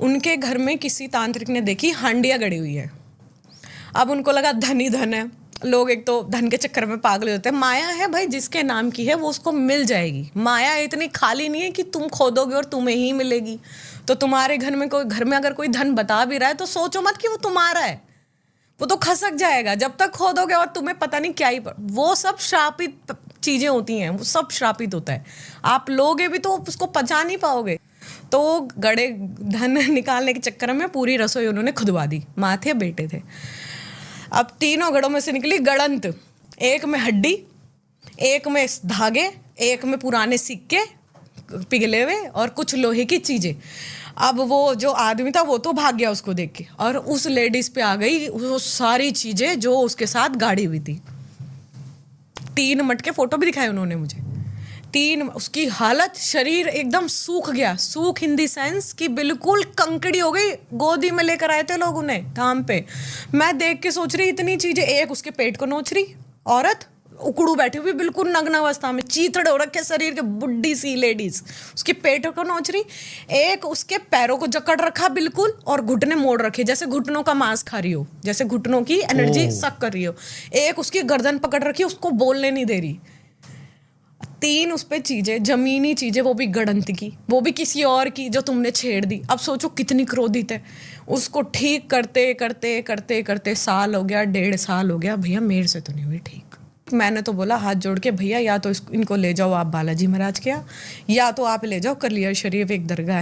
उनके घर में किसी तांत्रिक ने देखी हांडिया गड़ी हुई है। अब उनको लगा धन ही धन है, लोग एक तो धन के चक्कर में पागल होते हैं। माया है भाई, जिसके नाम की है वो उसको मिल जाएगी। माया इतनी खाली नहीं है कि तुम खोदोगे और तुम्हें ही मिलेगी। तो तुम्हारे घर में अगर कोई धन बता भी रहा है तो सोचो मत कि वो तुम्हारा है, वो तो खसक जाएगा जब तक खोदोगे और तुम्हें पता नहीं क्या ही वो सब श्रापित चीजें होती हैं, वो सब श्रापित होता है। आप लोगे भी तो उसको पचा नहीं पाओगे। तो गड़े धन निकालने के चक्कर में पूरी रसोई उन्होंने खुदवा दी। माँ थे, बेटे थे। अब तीनों गड़ों में से निकली गड़ंत। एक में हड्डी, एक में धागे, एक में पुराने सिक्के पिघले हुए और कुछ लोहे की चीजें। अब वो जो आदमी था वो तो भाग गया उसको देख के, और उस लेडीज पे आ गई वो सारी चीजें जो उसके साथ गाड़ी हुई थी। 3 मटके फोटो भी दिखाए उन्होंने मुझे। 3, उसकी हालत, शरीर एकदम सूख गया। सूख इन दी सेंस कि बिल्कुल कंकड़ी हो गई। गोदी में लेकर आए थे लोग उन्हें धाम पे। मैं देख के सोच रही इतनी चीजें। एक उसके पेट को नोच रही औरत, उकड़ू बैठी हुई बिल्कुल नग्न अवस्था में, चीथड़े हो रखे शरीर के, बुड्ढी सी लेडीज उसके पेट को नोच रही। एक उसके पैरों को जकड़ रखा बिल्कुल, और घुटने मोड़ रखे जैसे घुटनों का मांस खा रही हो, जैसे घुटनों की एनर्जी सक कर रही हो। एक उसकी गर्दन पकड़ रखी, उसको बोलने नहीं दे रही। 3 उस पे चीजें, जमीनी चीजें, वो भी गड़ंत की, वो भी किसी और की जो तुमने छेड़ दी। अब सोचो कितनी क्रोधित है। उसको ठीक करते करते करते करते साल हो गया, 1.5 साल हो गया। भैया मेरे से तो नहीं हुई ठीक। मैंने तो बोला हाथ जोड़ के, भैया या तो इनको ले जाओ आप बालाजी महाराज के यहाँ, या तो आप ले जाओ कलियर शरीफ एक दरगाह है।